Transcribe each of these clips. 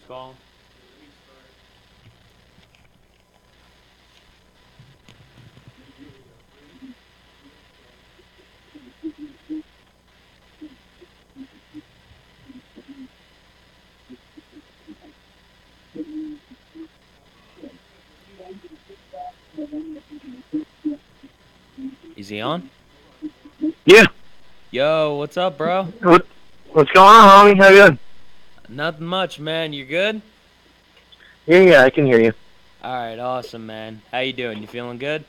calling? Is he on? Yeah. Yo, what's up, bro? What's going on, homie? How you doing? Nothing much, man. You good? Yeah, I can hear you. All right, awesome, man. How you doing? You feeling good?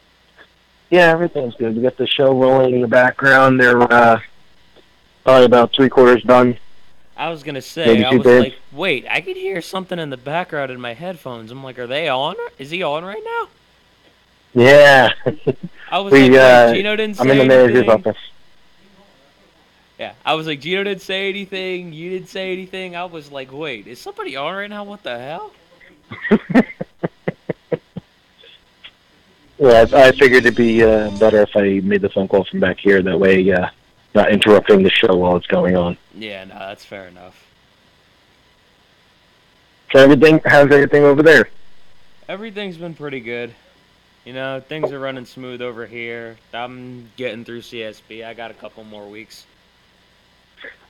Yeah, everything's good. We got the show rolling in the background. They're probably about 3/4 done. I was gonna say, Maybe I was 2/3. like, wait, I could hear something in the background in my headphones. I'm like, are they on? Is he on right now? Yeah. I was like, wait, Gino didn't I'm in say the manager's anything? office. Yeah, I was like, Gino didn't say anything. You didn't say anything. I was like, wait, is somebody on right now? What the hell? Yeah, I figured it'd be better if I made the phone call from back here. That way, not interrupting the show while it's going on. Yeah, no, that's fair enough. So how's everything over there? Everything's been pretty good. You know, things are running smooth over here. I'm getting through CSB. I got a couple more weeks.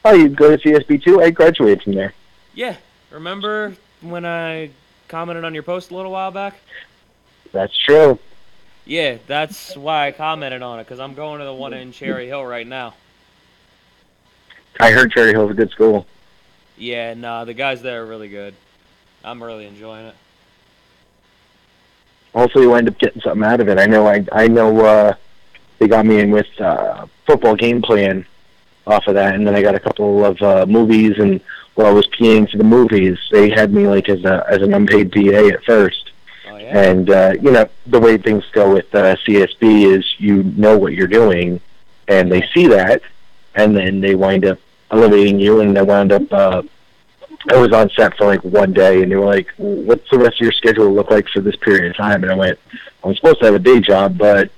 Oh, you go to CSB too? I graduated from there. Yeah, remember when I commented on your post a little while back? That's true. Yeah, that's why I commented on it, because I'm going to the one in Cherry Hill right now. I heard Cherry Hill's a good school. Yeah, nah, the guys there are really good. I'm really enjoying it. Hopefully, you wind up getting something out of it. I know. They got me in with football game plan off of that, and then I got a couple of movies. And while I was PAing for the movies, they had me like as an unpaid PA at first. Oh yeah. And the way things go with CSB is you know what you're doing, and they see that, and then they wind up elevating you. And I wound up. I was on set for like one day, and they were like, "What's the rest of your schedule look like for this period of time?" And I went, "I'm supposed to have a day job, but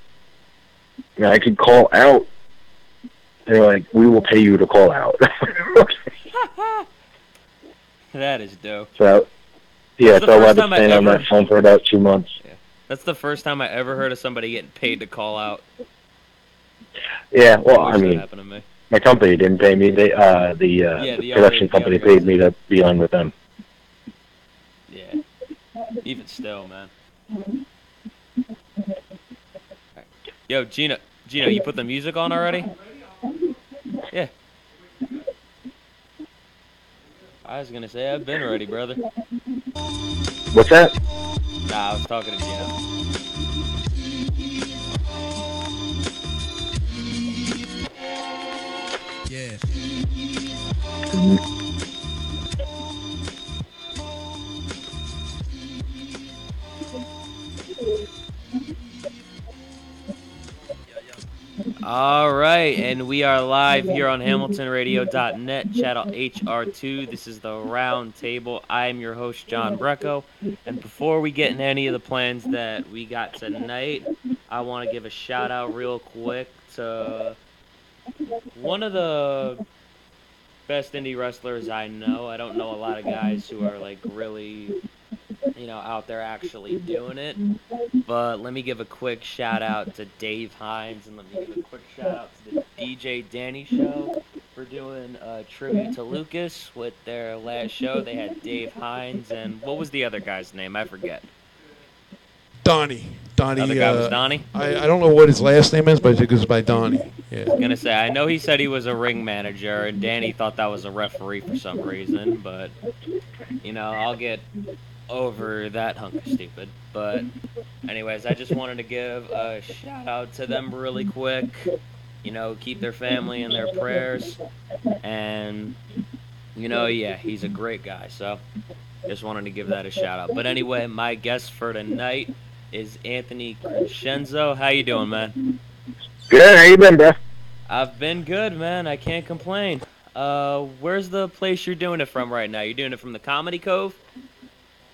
I could call out." They're like, "We will pay you to call out." That is dope. So, yeah, so I wound up staying on that phone for about 2 months. Yeah. That's the first time I ever heard of somebody getting paid to call out. Yeah, well, I mean, happened to me. My company didn't pay me. The production company paid me to be on with them. Yeah. Even still, man. Right. Yo, Gino, you put the music on already? Yeah. I was gonna say I've been ready, brother. What's that? Nah, I was talking to Gino. Yeah. All right, and we are live here on HamiltonRadio.net, channel HR2. This is the Roundtable. I'm your host, John Brecco. And before we get into any of the plans that we got tonight, I want to give a shout out real quick to one of the best indie wrestlers I know. I don't know a lot of guys who are like really, out there actually doing it. But let me give a quick shout out to Dave Hines, and let me give a quick shout out to the DJ Danny Show for doing a tribute to Lucas with their last show. They had Dave Hines, and what was the other guy's name? I forget. Donnie. The other guy was Donnie? I don't know what his last name is, but I think it was by Donnie. Yeah. I was going to say, I know he said he was a ring manager, and Danny thought that was a referee for some reason, but, I'll get over that hunk of stupid. But anyways, I just wanted to give a shout out to them really quick. Keep their family in their prayers. And, he's a great guy. So just wanted to give that a shout out. But anyway, my guest for tonight is Anthony Crescenzo. How you doing, man? Good. How you been, bro? I've been good, man. I can't complain. Where's the place you're doing it from right now? You're doing it from the Comedy Cove?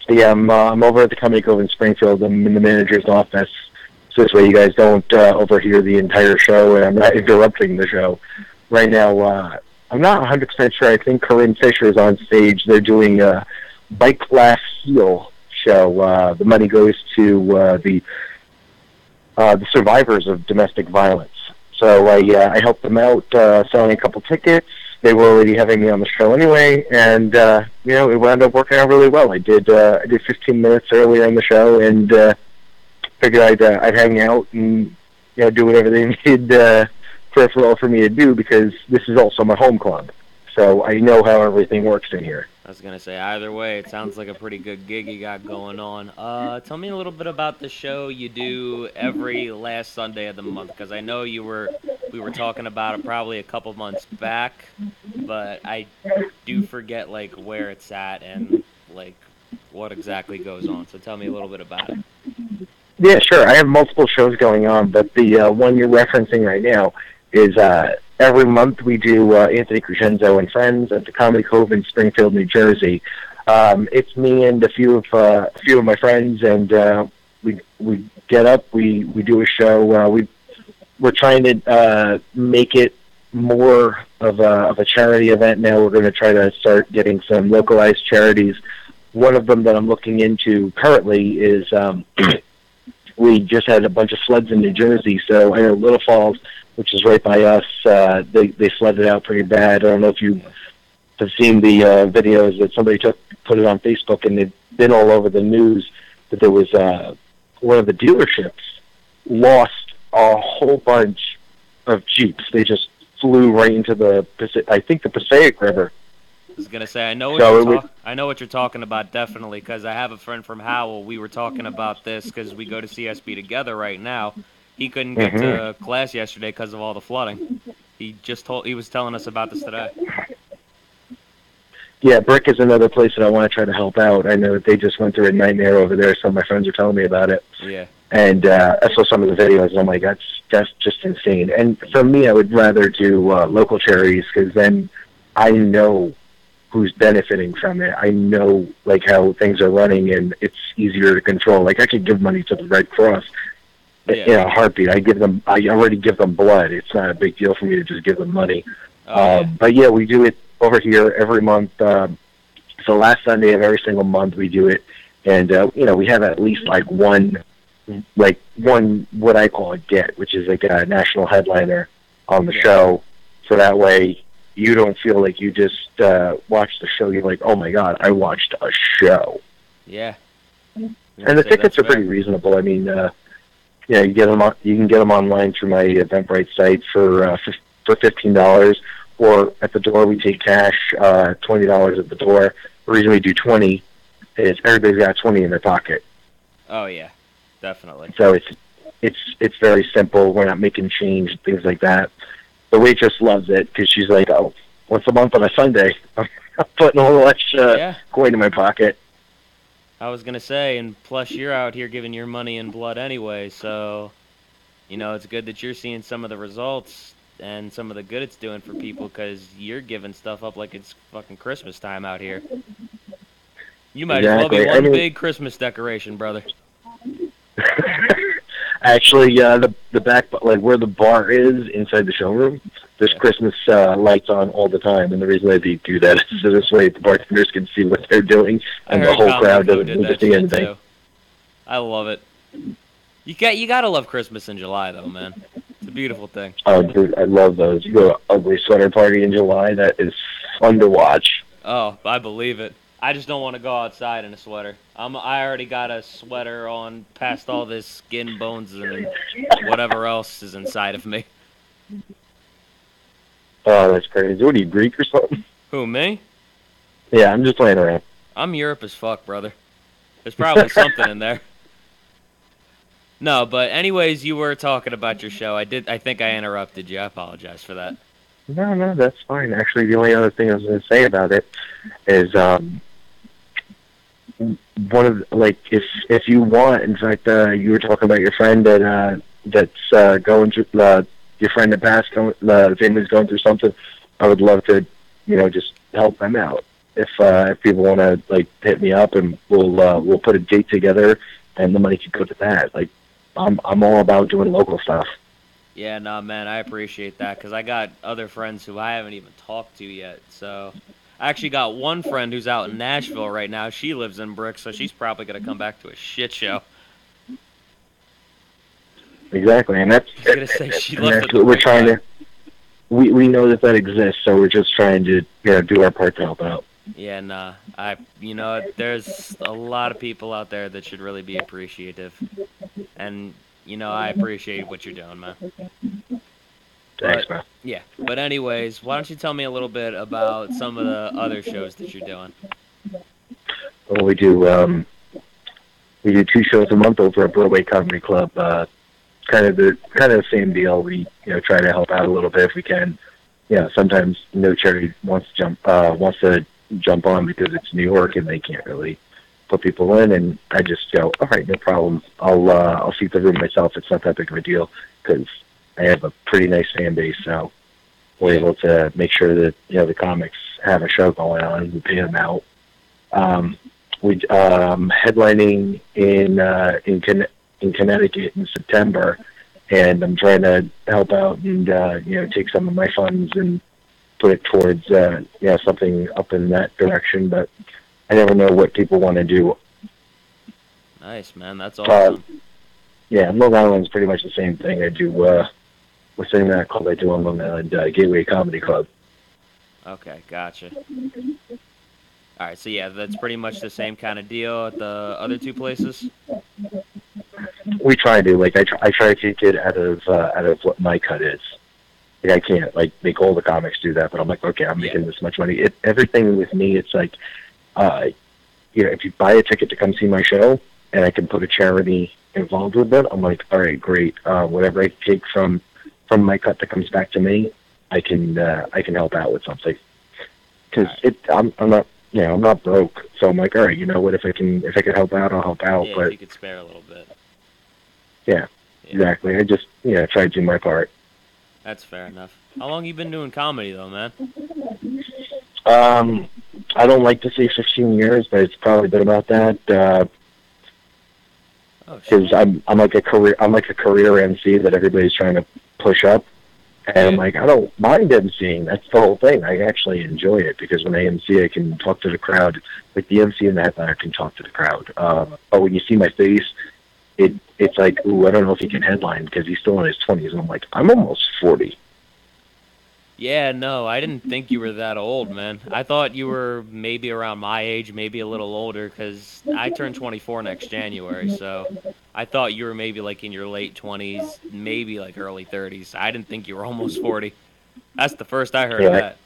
Yeah, I'm over at the Comedy Cove in Springfield. I'm in the manager's office. So this way you guys don't overhear the entire show, and I'm not interrupting the show. Right now, I'm not 100% sure. I think Corinne Fisher is on stage. They're doing Bike Glass Heel show. The money goes to the survivors of domestic violence. So I helped them out selling a couple tickets. They were already having me on the show anyway, and it wound up working out really well. I did 15 minutes earlier in the show, and figured I'd hang out and do whatever they needed peripheral for me to do, because this is also my home club, so I know how everything works in here. I was gonna say, either way, it sounds like a pretty good gig you got going on. Tell me a little bit about the show you do every last Sunday of the month, because I know we were talking about it probably a couple months back, but I do forget like where it's at and like what exactly goes on. So tell me a little bit about it. Yeah, sure. I have multiple shows going on, but the one you're referencing right now is every month we do Anthony Crescenzo and Friends at the Comedy Cove in Springfield, New Jersey. It's me and a few of my friends, and we get up, we do a show. We're trying to make it more of a charity event now. We're going to try to start getting some localized charities. One of them that I'm looking into currently is we just had a bunch of floods in New Jersey. So I know Little Falls, which is right by us, they flooded out pretty bad. I don't know if you have seen the videos that somebody put it on Facebook, and they've been all over the news, that there was one of the dealerships lost a whole bunch of Jeeps. They just flew right into the Passaic River. I was gonna say, I know what you're talking about, definitely, because I have a friend from Howell. We were talking about this because we go to CSB together right now. He couldn't get to class yesterday because of all the flooding. He was telling us about this today. Yeah, Brick is another place that I want to try to help out. I know that they just went through a nightmare over there. Some of my friends are telling me about it. Yeah. And I saw some of the videos, and I'm like, that's just insane. And for me, I would rather do local charities, because then I know who's benefiting from it. I know like how things are running, and it's easier to control. Like I could give money to the Red Cross in a heartbeat. I already give them blood. It's not a big deal for me to just give them money. But yeah, we do it over here every month. So last Sunday of every single month we do it, and we have at least one what I call a get, which is like a national headliner on the show. So that way you don't feel like you just watched the show. You're like, oh my god, I watched a show. Yeah. And the tickets are pretty reasonable. I mean, you get them you can get them online through my Eventbrite site for $15, or at the door we take cash, $20 at the door. The reason we do 20 is everybody's got 20 in their pocket. Oh yeah, definitely. So it's very simple. We're not making change, things like that. The waitress loves it because she's like, oh, once a month on a Sunday, I'm putting a little extra coin in my pocket. I was going to say, and plus you're out here giving your money in blood anyway, so, it's good that you're seeing some of the results and some of the good it's doing for people, because you're giving stuff up like it's fucking Christmas time out here. You might as well be one big Christmas decoration, brother. Actually, the back, like where the bar is inside the showroom, there's Christmas lights on all the time, and the reason they do that is so this way the bartenders can see what they're doing, and the whole crowd doesn't need to see anything. Too. I love it. You gotta love Christmas in July, though, man. It's a beautiful thing. Oh, dude, I love those. You go to Ugly Sweater Party in July, that is fun to watch. Oh, I believe it. I just don't want to go outside in a sweater. I already got a sweater on past all this skin, bones, and whatever else is inside of me. Oh, that's crazy. What are you, Greek or something? Who, me? Yeah, I'm just playing around. I'm Europe as fuck, brother. There's probably something in there. No, but anyways, you were talking about your show. I think I interrupted you. I apologize for that. No, that's fine. Actually, the only other thing I was going to say about it is one of if you want, in fact, you were talking about your friend that's going through your friend that passed, the family's going through something. I would love to, just help them out. If people want to hit me up, and we'll put a date together, and the money could go to that. I'm all about doing local stuff. Yeah, no, man, I appreciate that, because I got other friends who I haven't even talked to yet. So I actually got one friend who's out in Nashville right now. She lives in Brick, so she's probably gonna come back to a shit show. Exactly, and I was gonna say she left that's at the what we're right trying time. to. We know that exists, so we're just trying to do our part to help out. Yeah, nah. There's a lot of people out there that should really be appreciative, and I appreciate what you're doing, man. Thanks, But man. yeah. But anyways, why don't you tell me a little bit about some of the other shows that you're doing? Well, we do 2 shows a month over at Broadway Comedy Club. Kind of the same deal. We try to help out a little bit if we can. Sometimes no charity wants to jump on because it's New York and they can't really put people in, and I just go, all right, no problem. I'll seat the room myself. It's not that big of a deal because I have a pretty nice fan base, so we're able to make sure that the comics have a show going on. We pay them out. We headlining in Connecticut in September, and I'm trying to help out and take some of my funds and put it towards something up in that direction. But I never know what people want to do. Nice, man. That's awesome. Long Island's pretty much the same thing. I do within that club I do on Long Island Gateway Comedy Club. Okay, gotcha. All right, so yeah, that's pretty much the same kind of deal at the other two places. We try to I try to take it out of what my cut is. I can't make all the comics do that, but I'm like, okay, I'm making this much money. Everything with me, it's like, if you buy a ticket to come see my show, and I can put a charity involved with it, I'm like, all right, great. Whatever I take from my cut that comes back to me, I can help out with something. Because I'm not. I'm not broke, so I'm like, all right, you know what? If I can help out, I'll help out. Yeah, but if you could spare a little bit. Yeah, exactly. I just try to do my part. That's fair enough. How long you been doing comedy though, man? I don't like to say 15 years, but it's probably been about that. Because I'm like a career MC that everybody's trying to push up. And I'm like, I don't mind emceeing. That's the whole thing. I actually enjoy it because when I MC, I can talk to the crowd. Like the MC and the headliner can talk to the crowd. But when you see my face, it's like, ooh, I don't know if he can headline because he's still in his 20s. And I'm like, I'm almost 40. Yeah, no, I didn't think you were that old, man. I thought you were maybe around my age, maybe a little older, because I turn 24 next January, so I thought you were maybe like in your late 20s, maybe like early 30s. I didn't think you were almost 40. That's the first I heard of that.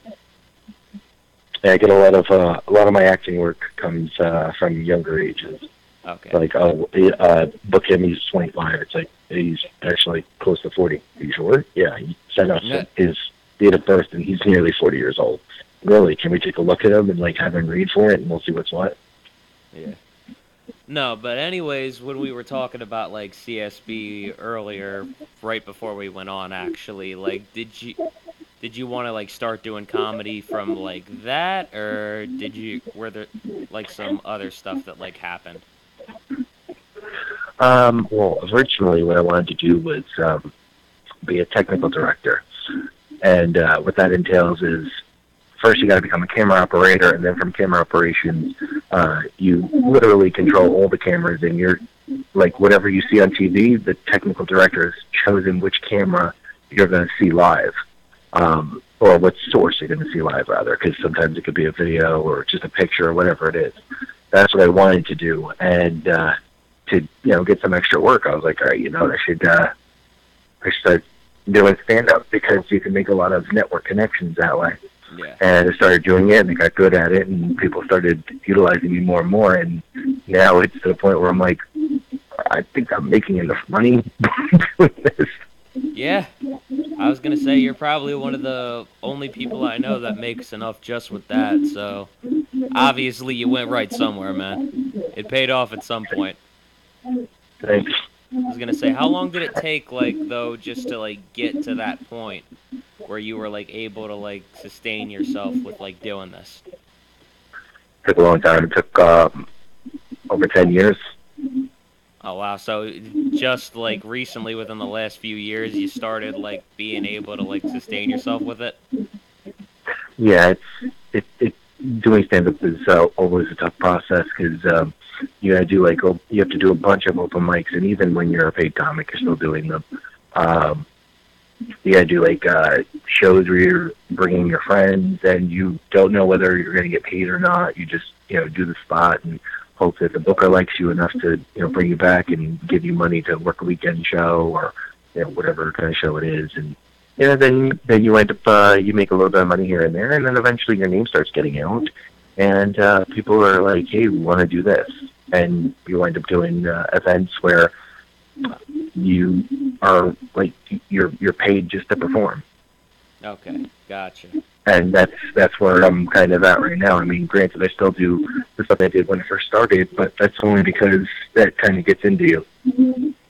Yeah, I get a lot of my acting work comes from younger ages. Okay. Like, book him, he's 25. It's like, he's actually close to 40. Are you sure? Yeah, he sent us his date of birth, and he's nearly 40 years old. Really? Can we take a look at him and have him read for it, and we'll see what's what? Yeah. No, but anyways, when we were talking about CSB earlier, right before we went on, actually, did you want to start doing comedy from that, or were there some other stuff that happened? Well, originally what I wanted to do was be a technical director. And what that entails is first you got to become a camera operator, and then from camera operations, you literally control all the cameras, and you're whatever you see on TV, the technical director has chosen which camera you're going to see live, or what source you're going to see live, rather, because sometimes it could be a video or just a picture or whatever it is. That's what I wanted to do, and to get some extra work, I was like, all right, I should start doing stand-up because you can make a lot of network connections that way. Yeah. And I started doing it, and I got good at it, and people started utilizing me more and more, and now it's to the point where I'm like, I think I'm making enough money doing this. Yeah. I was going to say, you're probably one of the only people I know that makes enough just with that, so obviously you went right somewhere, man. It paid off at some point. Thanks. I was going to say, how long did it take, though, just to, get to that point where you were, able to, sustain yourself with, doing this? It took a long time. It took over 10 years. Oh, wow. So just, recently, within the last few years, you started, being able to, sustain yourself with it? Yeah, doing stand-up is always a tough process because you have to do a bunch of open mics, and even when you're a paid comic, you're still doing them. Um, you got to do shows where you're bringing your friends, and you don't know whether you're going to get paid or not. You just do the spot and hope that the booker likes you enough to bring you back and give you money to work a weekend show or whatever kind of show it is, and then you end up you make a little bit of money here and there, and then eventually your name starts getting out, and people are like, hey, we want to do this, and you wind up doing events where you are you're paid just to perform. Okay, gotcha. And that's where I'm kind of at right now. I mean, granted, I still do the stuff I did when I first started, but that's only because that kind of gets into you.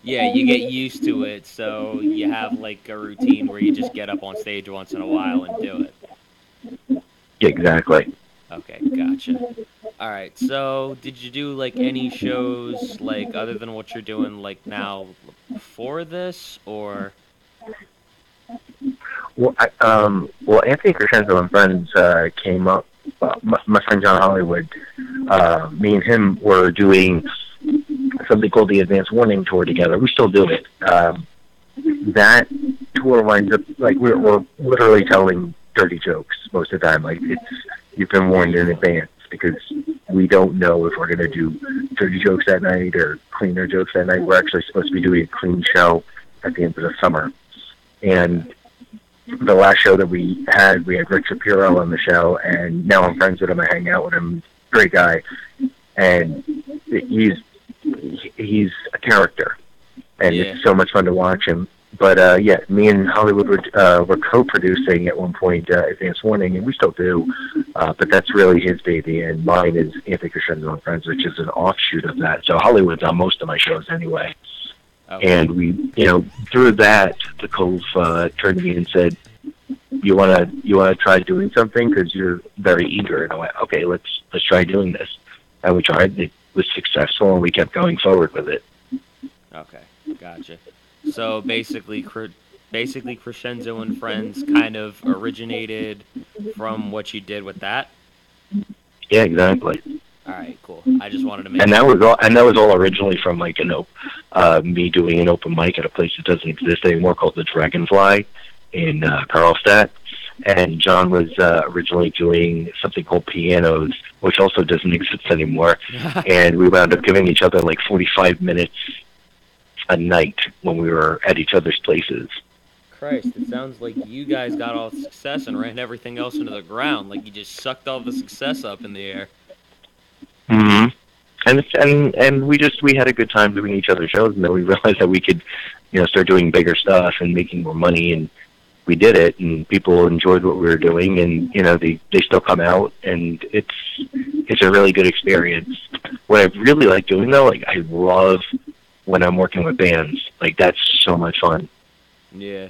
Yeah, you get used to it, so you have like a routine where you just get up on stage once in a while and do it. Yeah, exactly. Okay, gotcha. All right, so did you do like any shows like other than what you're doing like now before this, or? Well, Anthony Crescenzo and friends came up. My friend John Hollywood, me and him were doing something called the Advance Warning Tour together. We still do it. That tour winds up we're literally telling dirty jokes most of the time. You've been warned in advance because we don't know if we're going to do dirty jokes that night or cleaner jokes that night. We're actually supposed to be doing a clean show at the end of the summer. And the last show that we had Rick Shapiro on the show, and now I'm friends with him. I hang out with him. Great guy. And he's a character. And it's so much fun to watch him. But, me and Hollywood were co-producing at one point Advance Warning, and we still do. But that's really his baby, and mine is Anthony Crescenzo and Friends, which is an offshoot of that. So Hollywood's on most of my shows anyway. Okay. And we, through that, the Cove turned to me and said, "You wanna try doing something because you're very eager." And I went, "Okay, let's try doing this." And we tried. It was successful, and we kept going forward with it. Okay, gotcha. So basically Crescenzo and Friends kind of originated from what you did with that. Yeah, exactly. All right, cool. I just wanted to make. And that was all originally from me doing an open mic at a place that doesn't exist anymore called the Dragonfly in Carlstadt. And John was originally doing something called Pianos, which also doesn't exist anymore. And we wound up giving each other 45 minutes a night when we were at each other's places. Christ, it sounds like you guys got all the success and ran everything else into the ground. Like you just sucked all the success up in the air. Mm-hmm. And we had a good time doing each other's shows, and then we realized that we could, start doing bigger stuff and making more money, and we did it, and people enjoyed what we were doing, and they still come out, and it's a really good experience. What I really like doing though, I love when I'm working with bands. That's so much fun. Yeah.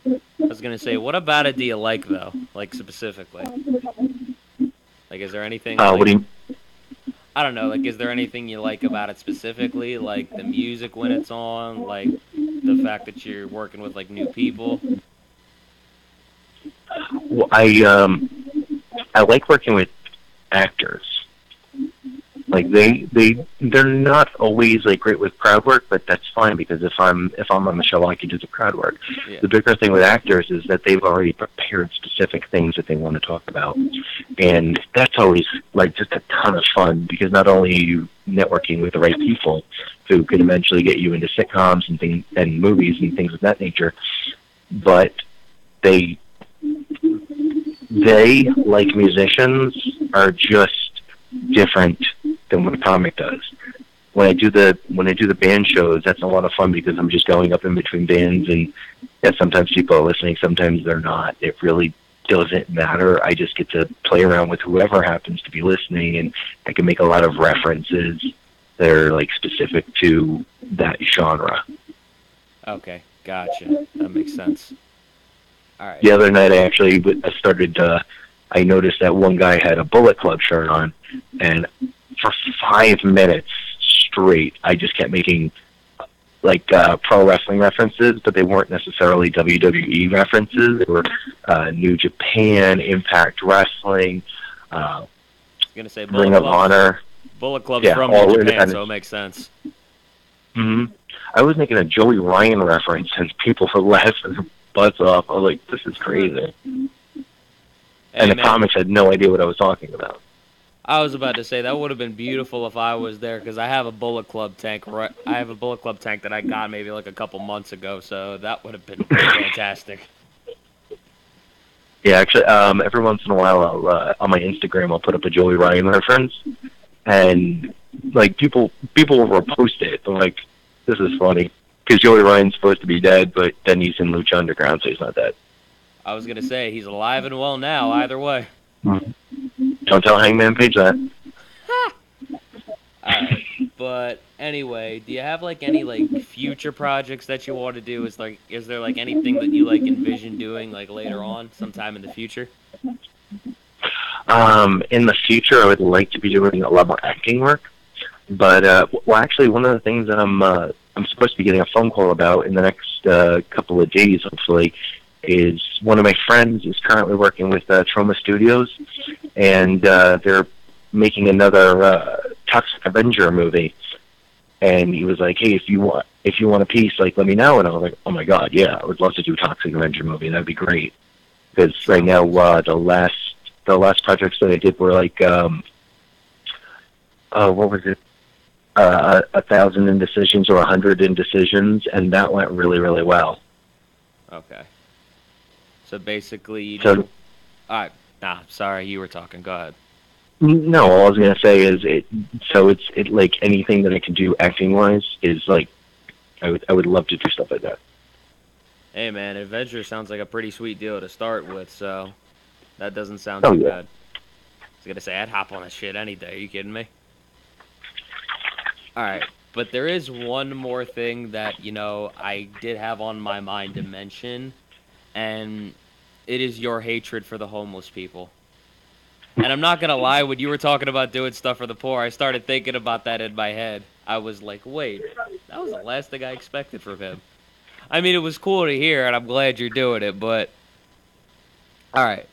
I was gonna say, what about it do you like though? Specifically. Is there anything? What do you? I don't know. Is there anything you like about it specifically? The music when it's on, the fact that you're working with new people. Well, I like working with actors. They're not always great with crowd work, but that's fine because if I'm on the show, I can do the crowd work. Yeah. The bigger thing with actors is that they've already prepared specific things that they want to talk about, and that's always just a ton of fun because not only are you networking with the right people who can eventually get you into sitcoms and things and movies and things of that nature, but they like musicians are just different than what a comic does. When I do the band shows, that's a lot of fun because I'm just going up in between bands, and sometimes people are listening, sometimes they're not. It really doesn't matter. I just get to play around with whoever happens to be listening, and I can make a lot of references that are specific to that genre. Okay, gotcha. That makes sense. All right. The other night, I noticed that one guy had a Bullet Club shirt on, and for 5 minutes straight, I just kept making pro wrestling references, but they weren't necessarily WWE references. They were New Japan, Impact Wrestling, gonna say Ring of Honor. Bullet Club's Yeah, from New all Japan, so independent. it makes sense. Hmm. I was making a Joey Ryan reference, and people were laughing their butts off. I was like, "This is crazy." And Hey the man, comics had no idea what I was talking about. I was about to say that would have been beautiful if I was there because I have a Bullet Club tank. Right, I have a Bullet Club tank that I got maybe like a couple months ago, so that would have been fantastic. Yeah, actually, every once in a while, on my Instagram, I'll put up a Joey Ryan reference, and like people will repost it. They're like, "This is funny," because Joey Ryan's supposed to be dead, but then he's in Lucha Underground, so he's not dead. I was gonna say he's alive and well now. Either way. Don't tell Hangman Page that. Alright. But anyway, do you have like any like future projects that you want to do? Is there like anything that you like envision doing like later on, sometime in the future? In the future, I would like to be doing a lot more acting work. But well, actually, one of the things that I'm supposed to be getting a phone call about in the next couple of days, hopefully, is one of my friends is currently working with Trauma Studios, and they're making another Toxic Avenger movie. And he was like, "Hey, if you want a piece, like let me know." And I was like, "Oh my God, yeah, I would love to do a Toxic Avenger movie. That'd be great." Because right now, the last projects that I did were like, what was it? 1,000 indecisions or 100 indecisions, and that went really, really well. Okay. So basically, you So, do. Alright. Nah, sorry, you were talking. Go ahead. no, all I was gonna say is it. So it like anything that I can do acting wise is like I would love to do stuff like that. Hey man, adventure sounds like a pretty sweet deal to start with, so that doesn't sound Oh too yeah. bad. I was gonna say I'd hop on that shit any day. Are you kidding me? All right, but there is one more thing that I did have on my mind to mention, and it is your hatred for the homeless people. And I'm not gonna lie, when you were talking about doing stuff for the poor, I started thinking about that in my head. I was like, wait, that was the last thing I expected from him. I mean, it was cool to hear, and I'm glad you're doing it, but all right.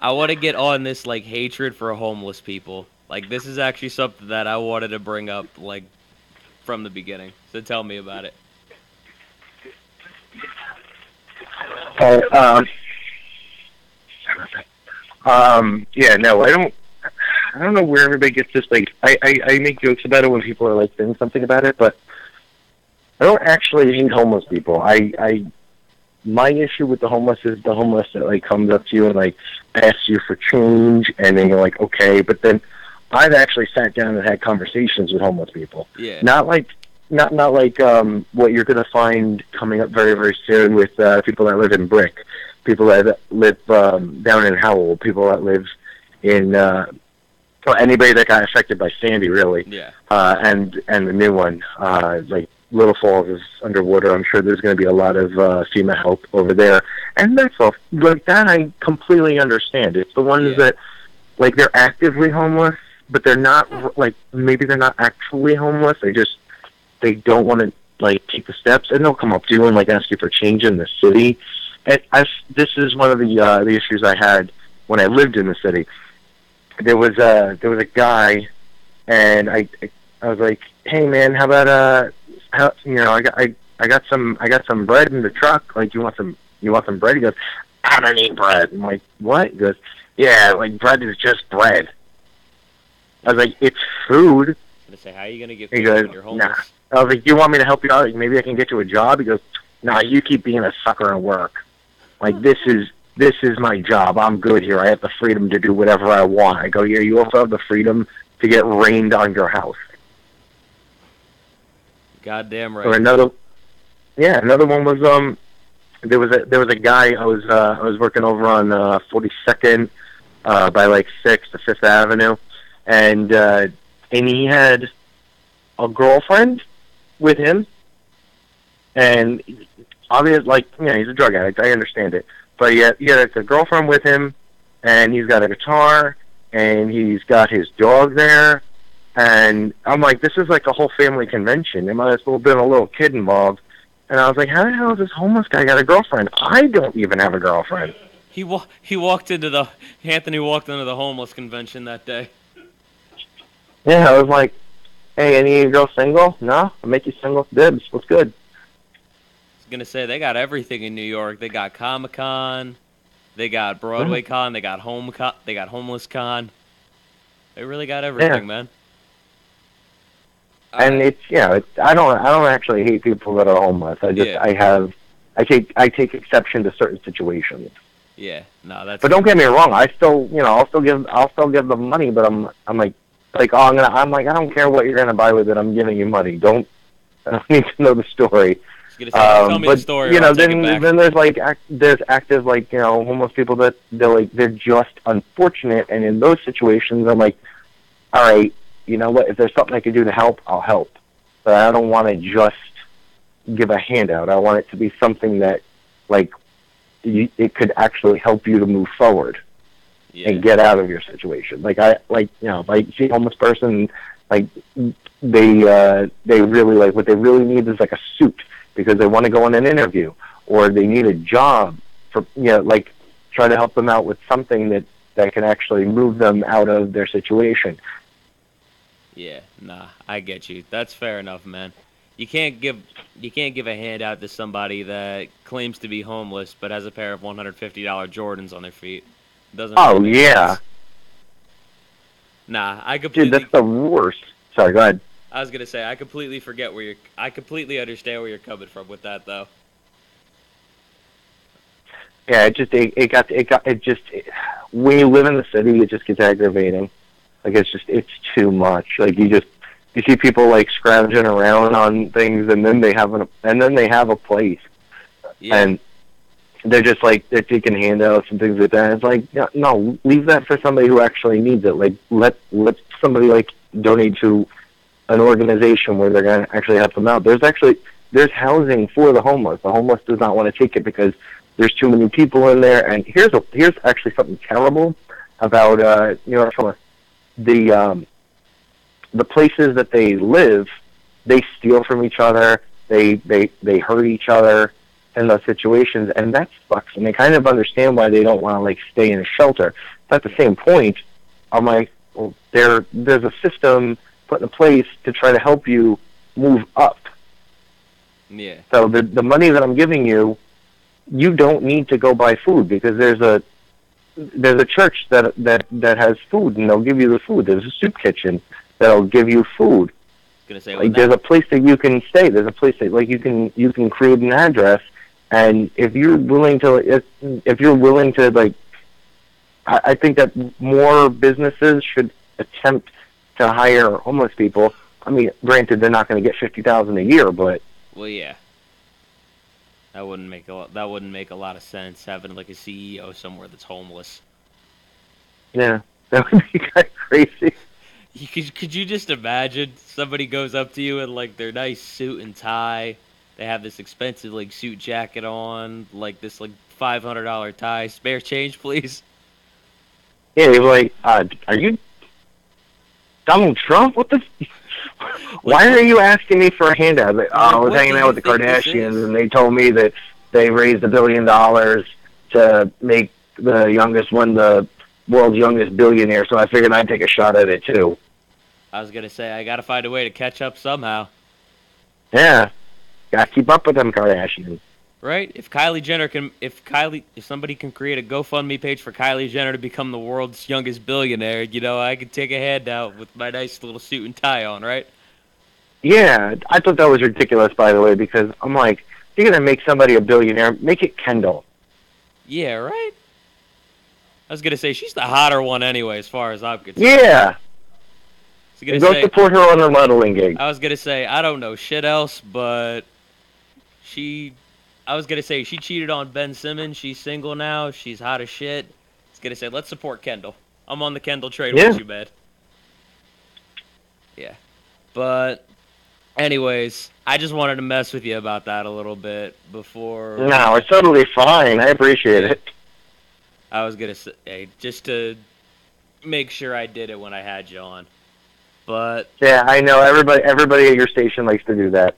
I want to get on this like hatred for homeless people. Like this is actually something that I wanted to bring up like from the beginning. So tell me about it. Oh, yeah, no, I don't know where everybody gets this. Like, I make jokes about it when people are like saying something about it, but I don't actually hate homeless people. My issue with the homeless is the homeless that like comes up to you and like asks you for change, and then you're like, okay, but then I've actually sat down and had conversations with homeless people. Yeah. Not like what you're gonna find coming up very, very soon with people that live in Brick, people that live down in Howell, people that live in well, anybody that got affected by Sandy, really. Yeah. And the new one, like Little Falls is underwater. I'm sure there's going to be a lot of FEMA help over there, and that's all. Like that, I completely understand. It's the ones that, like, they're actively homeless, but they're not like maybe they're not actually homeless. They don't want to like take the steps, and they'll come up to you and like ask you for change in the city. And this is one of the issues I had when I lived in the city. There was a guy, and I was like, hey man, how about I got some bread in the truck. Like, you want some bread? He goes, I don't need bread. I'm like, what? He goes, yeah, like bread is just bread. I was like, it's food. I'm gonna say, how are you gonna get He food goes, when you're homeless? nah. I was like, you want me to help you out? Maybe I can get you a job. He goes, nah, you keep being a sucker at work. Like, this is my job. I'm good here. I have the freedom to do whatever I want. I go, yeah, you also have the freedom to get rained on your house. Goddamn right. Or another one was there was a guy I was working over on 42nd by like 6th to 5th Avenue, and he had a girlfriend with him, and obviously, like, he's a drug addict. I understand it, but he had a girlfriend with him, and he's got a guitar, and he's got his dog there. And I'm like, this is like a whole family convention. There might as well have been a little kid involved. And I was like, how the hell has this homeless guy got a girlfriend? I don't even have a girlfriend. Anthony walked into the homeless convention that day. Yeah, I was like, hey, any of you girls single? No? I'll make you single. Dibs. What's good? I was gonna say they got everything in New York. They got Comic Con, they got Yeah. Broadway Con, they got Homeless Con. They really got Yeah. everything, man. All And right. it's, I don't actually hate people that are homeless. Yeah. I take exception to certain situations. Yeah. No, that's But don't fair. get me wrong. I'll still give them money. But I'm like, oh, I'm like, I don't care what you're gonna buy with it. I'm giving you money. I don't need to know the story. I was gonna say, don't tell me the But story or I'll take it back. then there's like there's active, like, homeless people that they're just unfortunate, and in those situations I'm like, all right, you know what? If there's something I can do to help, I'll help. But I don't want to just give a handout. I want it to be something that, like, it could actually help you to move forward Yeah. and get out of your situation. If I see a homeless person, like, they really, like, what they really need is like a suit because they want to go on an interview, or they need a job for, like, try to help them out with something that can actually move them out of their situation. Yeah. Nah, I get you. That's fair enough, man. You can't give you can't give a handout to somebody that claims to be homeless but has a pair of $150 Jordans on their feet. Doesn't really Oh make yeah, sense. Nah, dude, that's the worst. Sorry, go ahead. I was gonna say I completely understand where you're coming from with that though. Yeah, when you live in the city, it just gets aggravating. Like, it's too much. Like, you see people like scrounging around on things, and then they have a place, Yeah, and they're just like they're taking handouts and things like that. It's like, no, leave that for somebody who actually needs it. Like, let somebody, like, donate to an organization where they're going to actually help them out. There's housing for the homeless. The homeless does not want to take it because there's too many people in there. And here's actually something terrible about homeless. The the places that they live, they steal from each other. They hurt each other in those situations, and that sucks. And they kind of understand why they don't want to, like, stay in a shelter. But at the same point, I'm like, well, there's a system put in place to try to help you move up. yeah. So the money that I'm giving you, you don't need to go buy food because there's a church that has food, and they'll give you the food. There's a soup kitchen that'll give you food. Gonna say with Like, there's that. a place that you can stay. There's a place that, like, you can create an address, and if you're willing to, like, I think that more businesses should attempt to hire homeless people. I mean, granted, they're not going to get 50,000 a year, but Well, yeah, that wouldn't make a lot of sense having like a CEO somewhere that's homeless. yeah, that would be kind of crazy. Could you just imagine somebody goes up to you in like their nice suit and tie, they have this expensive like suit jacket on, like this like $500 tie, spare change please. Yeah, they're like, are you Donald Trump? What the? Like Why are you asking me for a handout? Like, oh, I was what do hanging out you with the think this Kardashians, is? and they told me that they raised $1 billion to make the world's youngest billionaire. So I figured I'd take a shot at it too. I was gonna say I gotta find a way to catch up somehow, Yeah, gotta keep up with them Kardashians. right? If somebody can create a GoFundMe page for Kylie Jenner to become the world's youngest billionaire, I could take a handout with my nice little suit and tie on, right? Yeah, I thought that was ridiculous, by the way, because I'm like, if you're gonna make somebody a billionaire, make it Kendall. Yeah, right. I was gonna say she's the hotter one anyway, as far as I'm concerned. Yeah, I was gonna and go say support her on her modeling gig. I was gonna say I don't know shit else, but she. I was gonna say she cheated on Ben Simmons. She's single now. She's hot as shit. I was gonna say let's support Kendall. I'm on the Kendall train Yeah. with you, man. Yeah, but anyways, I just wanted to mess with you about that a little bit before. No, it's totally fine. I appreciate Yeah, it. I was gonna say just to make sure I did it when I had you on, but Yeah, I know. Everybody at your station likes to do that.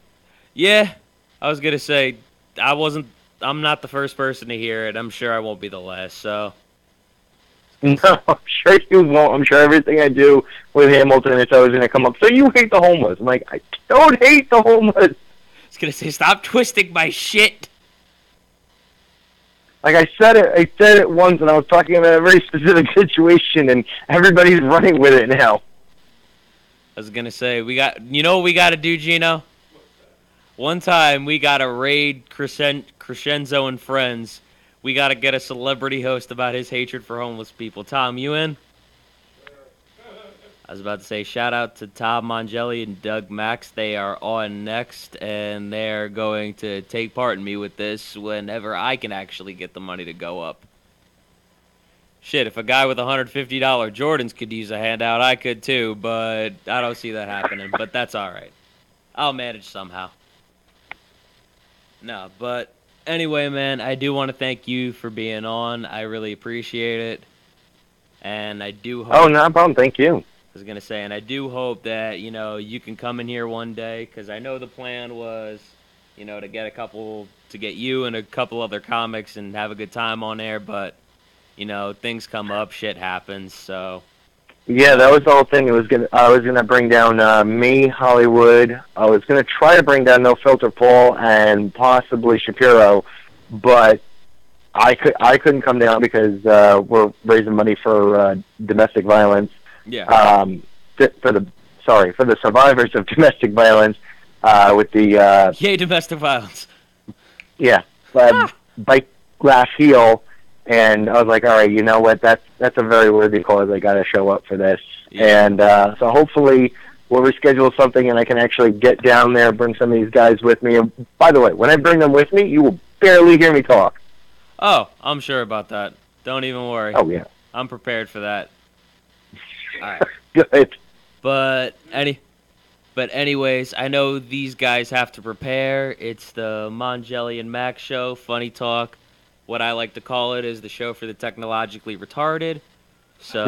yeah, I was gonna say I'm not the first person to hear it. I'm sure I won't be the last. So I was No, I'm sure you won't. I'm sure everything I do with Hamilton is always going to come up. So you hate the homeless? I'm like, I don't hate the homeless. I was gonna say, stop twisting my shit. Like I said it once, and I was talking about a very specific situation, and everybody's running with it now. I was gonna say, you know what we gotta do, Gino? One time we gotta raid Crescenzo and Friends. We gotta get a celebrity host about his hatred for homeless people. Tom, you in? I was about to say, shout out to Tom Mongelli and Doug Max. They are on next, and they're going to take part in me with this whenever I can actually get the money to go up. Shit, if a guy with $150 Jordans could use a handout, I could too, but I don't see that happening. But that's alright. I'll manage somehow. No, but anyway, man, I do want to thank you for being on. I really appreciate it. And I do hope... Oh, no problem. Thank you. I was going to say, and I do hope that, you can come in here one day, because I know the plan was, to get you and a couple other comics and have a good time on air, but, things come up, shit happens, so... Yeah, that was the whole thing. I was gonna bring down me, Hollywood. I was gonna try to bring down No Filter Paul and possibly Shapiro, but I couldn't come down because we're raising money for domestic violence. Yeah. For the survivors of domestic violence with the yay domestic violence. Yeah, bike glass heel. And I was like, all right, you know what? That's a very worthy cause. I got to show up for this. Yeah. And so hopefully we'll reschedule something and I can actually get down there, bring some of these guys with me. And by the way, when I bring them with me, you will barely hear me talk. Oh, I'm sure about that. Don't even worry. Oh, yeah. I'm prepared for that. All right. Good. But anyways, I know these guys have to prepare. It's the Mongelli and Max show, Funny Talk. What I like to call it is the show for the technologically retarded. So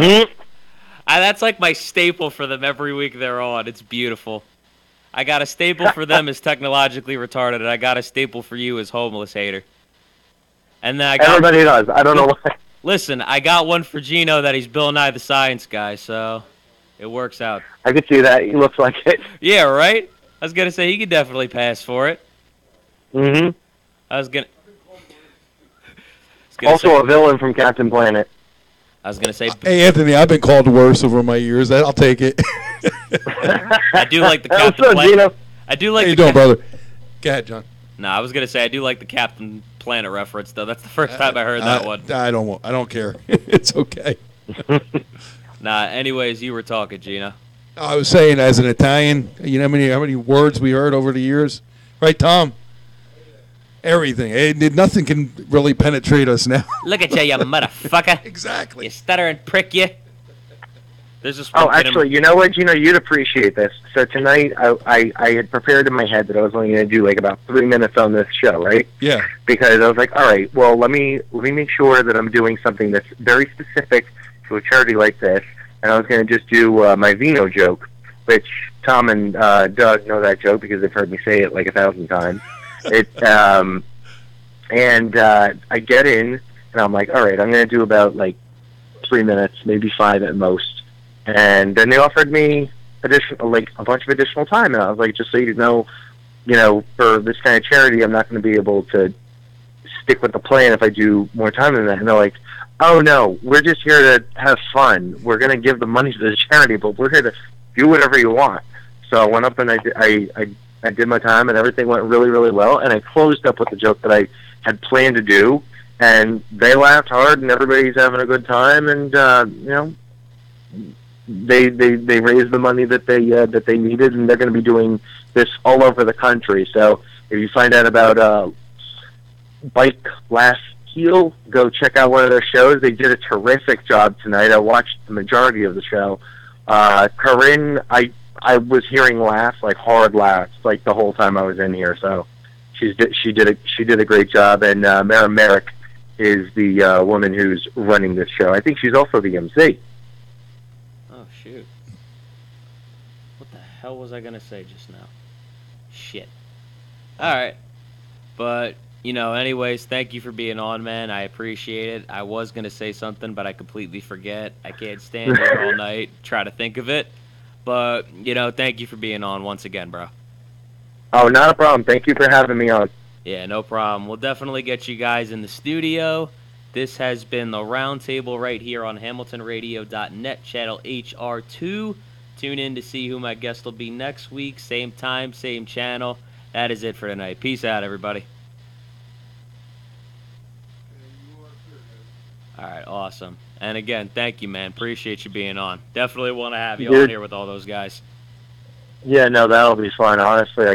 that's like my staple for them every week they're on. It's beautiful. I got a staple for them as technologically retarded, and I got a staple for you as homeless hater. And then everybody does. I don't know why. Listen, I got one for Gino that he's Bill Nye the Science Guy, so it works out. I could see that. He looks like it. Yeah, right? I was going to say he could definitely pass for it. Mm-hmm. Also a villain from Captain Planet. I was going to say... Hey, Anthony, I've been called worse over my years. I'll take it. I do like the Captain Planet. I do like How you doing, brother? Go ahead, John. No, I was going to say I do like the Captain Planet reference, though. That's the first time I heard that one. I don't care. It's okay. Nah, anyways, you were talking, Gina. I was saying, as an Italian, you know how many words we heard over the years? Right, Tom? Everything. Nothing can really penetrate us now. Look at you motherfucker. Exactly. You stuttering prick, you. There's this actually, you know what, Gino? You'd appreciate this. So tonight, I had prepared in my head that I was only going to do like about 3 minutes on this show, right? Yeah. Because I was like, all right, well, let me make sure that I'm doing something that's very specific to a charity like this. And I was going to just do my vino joke, which Tom and Doug know that joke because they've heard me say it like 1,000 times. I get in, and I'm like, all right, I'm going to do about like 3 minutes, maybe 5 at most. And then they offered me a bunch of additional time, and I was like, just so you know, for this kind of charity, I'm not going to be able to stick with the plan if I do more time than that. And they're like, oh no, we're just here to have fun. We're going to give the money to the charity, but we're here to do whatever you want. So I went up and I did my time, and everything went really, really well. And I closed up with the joke that I had planned to do, and they laughed hard, and everybody's having a good time. And they raised the money that they needed, and they're going to be doing this all over the country. So if you find out about Bike Last Heel, go check out one of their shows. They did a terrific job tonight. I watched the majority of the show. Corinne, I was hearing laughs, like hard laughs, like the whole time I was in here. So she did a great job. And Mara Merrick is the woman who's running this show. I think she's also the MC. Oh shoot! What the hell was I gonna say just now? Shit. All right, but Anyways, thank you for being on, man. I appreciate it. I was going to say something, but I completely forget. I can't stand here all night, try to think of it. But, thank you for being on once again, bro. Oh, not a problem. Thank you for having me on. Yeah, no problem. We'll definitely get you guys in the studio. This has been the Roundtable right here on HamiltonRadio.net, channel HR2. Tune in to see who my guest will be next week. Same time, same channel. That is it for tonight. Peace out, everybody. All right, awesome. And again, thank you, man. Appreciate you being on. Definitely want to have you on here with all those guys. Yeah, no, that'll be fun. Honestly,